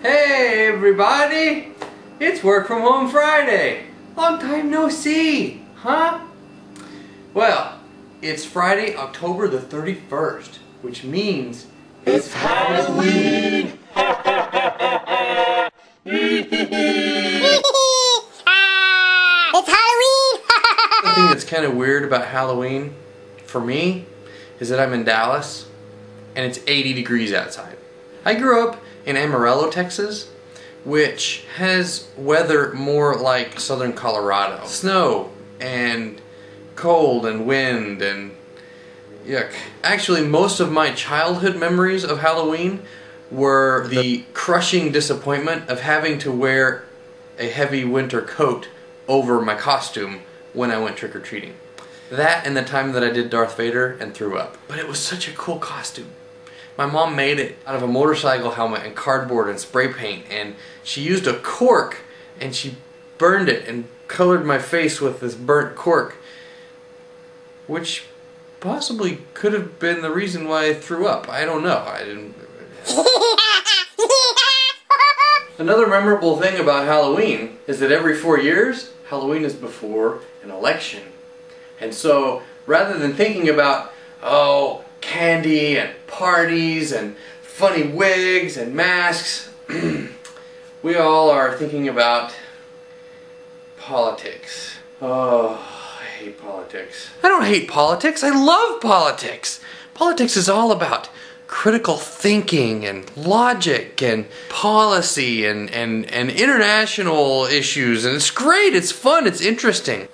Hey everybody! It's Work From Home Friday! Long time no see, huh? Well, it's Friday, October the 31st, which means it's Halloween! It's Halloween! The thing that's kind of weird about Halloween, for me, is that I'm in Dallas, and it's 80 degrees outside. I grew up in Amarillo, Texas, which has weather more like southern Colorado. Snow and cold and wind and yuck. Actually, most of my childhood memories of Halloween were the crushing disappointment of having to wear a heavy winter coat over my costume when I went trick-or-treating. That and the time that I did Darth Vader and threw up. But it was such a cool costume. My mom made it out of a motorcycle helmet and cardboard and spray paint, and she used a cork and she burned it and colored my face with this burnt cork, which possibly could have been the reason why I threw up. I don't know. I didn't. Another memorable thing about Halloween is that every 4 years, Halloween is before an election. And so, rather than thinking about, oh, candy and parties and funny wigs and masks, we all are thinking about politics. Oh, I hate politics. I don't hate politics, I love politics. Politics is all about critical thinking and logic and policy and international issues, and it's great, it's fun, it's interesting.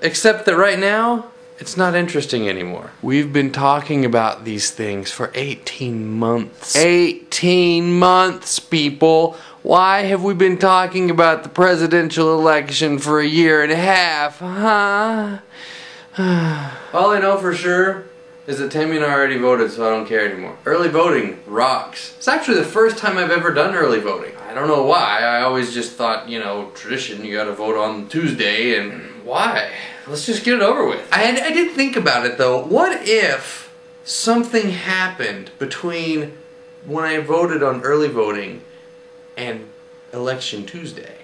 Except that right now, it's not interesting anymore. We've been talking about these things for 18 months. 18 months, people! Why have we been talking about the presidential election for a year and a half, huh? All I know for sure is that Tammy and I already voted, so I don't care anymore. Early voting rocks. It's actually the first time I've ever done early voting. I don't know why. I always just thought, you know, tradition, you gotta vote on Tuesday, and why? Let's just get it over with. I did think about it though. What if something happened between when I voted on early voting and election Tuesday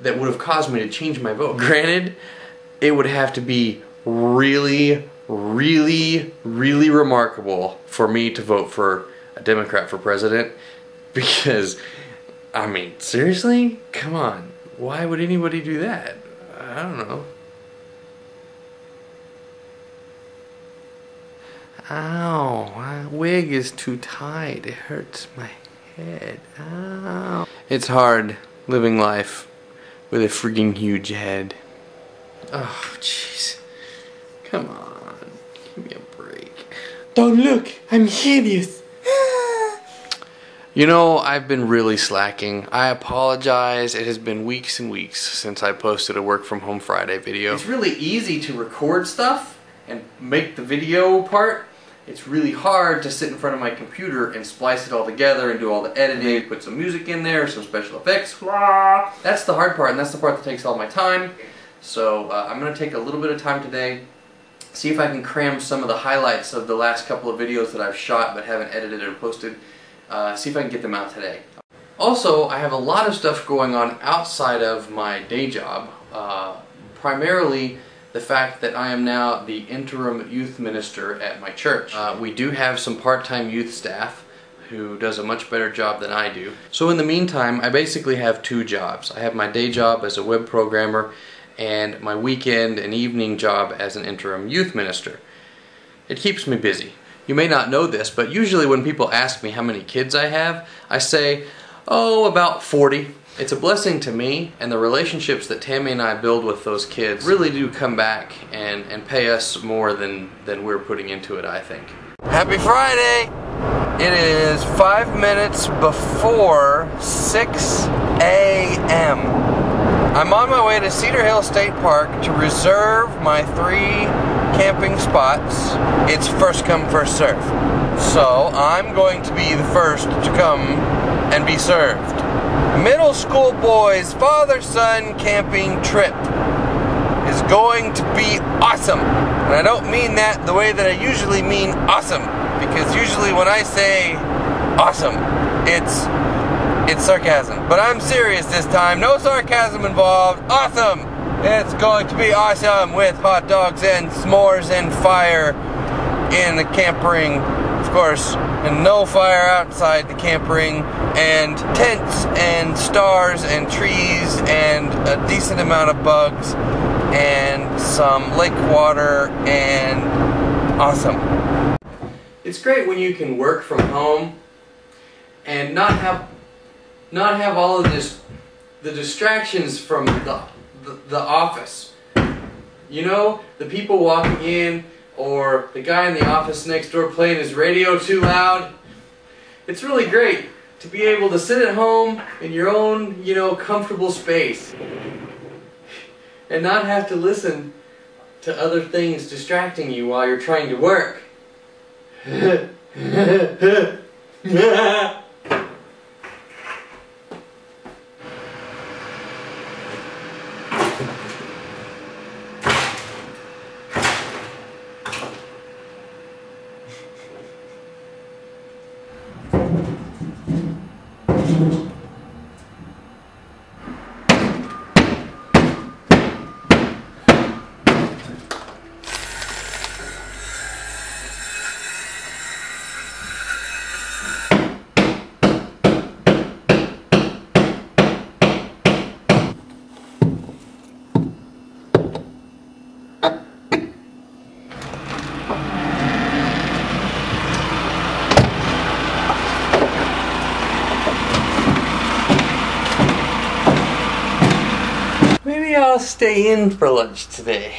that would have caused me to change my vote? Granted, it would have to be really remarkable for me to vote for a Democrat for president, because, I mean, seriously? Come on. Why would anybody do that? I don't know. Ow, my wig is too tight. It hurts my head. Ow. It's hard living life with a freaking huge head. Oh, jeez. Come on. Give me a break. Don't look, I'm hideous. You know, I've been really slacking. I apologize. It has been weeks and weeks since I posted a Work From Home Friday video. It's really easy to record stuff and make the video part. It's really hard to sit in front of my computer and splice it all together and do all the editing, put some music in there, some special effects. That's the hard part, and that's the part that takes all my time. So I'm going to take a little bit of time today, see if I can cram some of the highlights of the last couple of videos that I've shot but haven't edited or posted, see if I can get them out today. Also, I have a lot of stuff going on outside of my day job, primarily the fact that I am now the interim youth minister at my church. We do have some part-time youth staff who does a much better job than I do. So in the meantime, I basically have two jobs. I have my day job as a web programmer and my weekend and evening job as an interim youth minister. It keeps me busy. You may not know this, but usually when people ask me how many kids I have, I say, oh, about 40. It's a blessing to me, and the relationships that Tammy and I build with those kids really do come back and pay us more than we're putting into it, I think. Happy Friday! It is 5 minutes before 6 a.m. I'm on my way to Cedar Hill State Park to reserve my 3 camping spots. It's first come, first serve. So I'm going to be the first to come and be served. Middle school boys' father-son camping trip is going to be awesome. And I don't mean that the way that I usually mean awesome, because usually when I say awesome, it's It's sarcasm. But I'm serious this time. No sarcasm involved. Awesome! It's going to be awesome with hot dogs and s'mores and fire in the camp ring, of course, and no fire outside the camp ring, and tents and stars and trees and a decent amount of bugs and some lake water and awesome. It's great when you can work from home and not have all of the distractions from the office. You know, the people walking in, or the guy in the office next door playing his radio too loud. It's really great to be able to sit at home in your own, you know, comfortable space and not have to listen to other things distracting you while you're trying to work. Maybe I'll stay in for lunch today.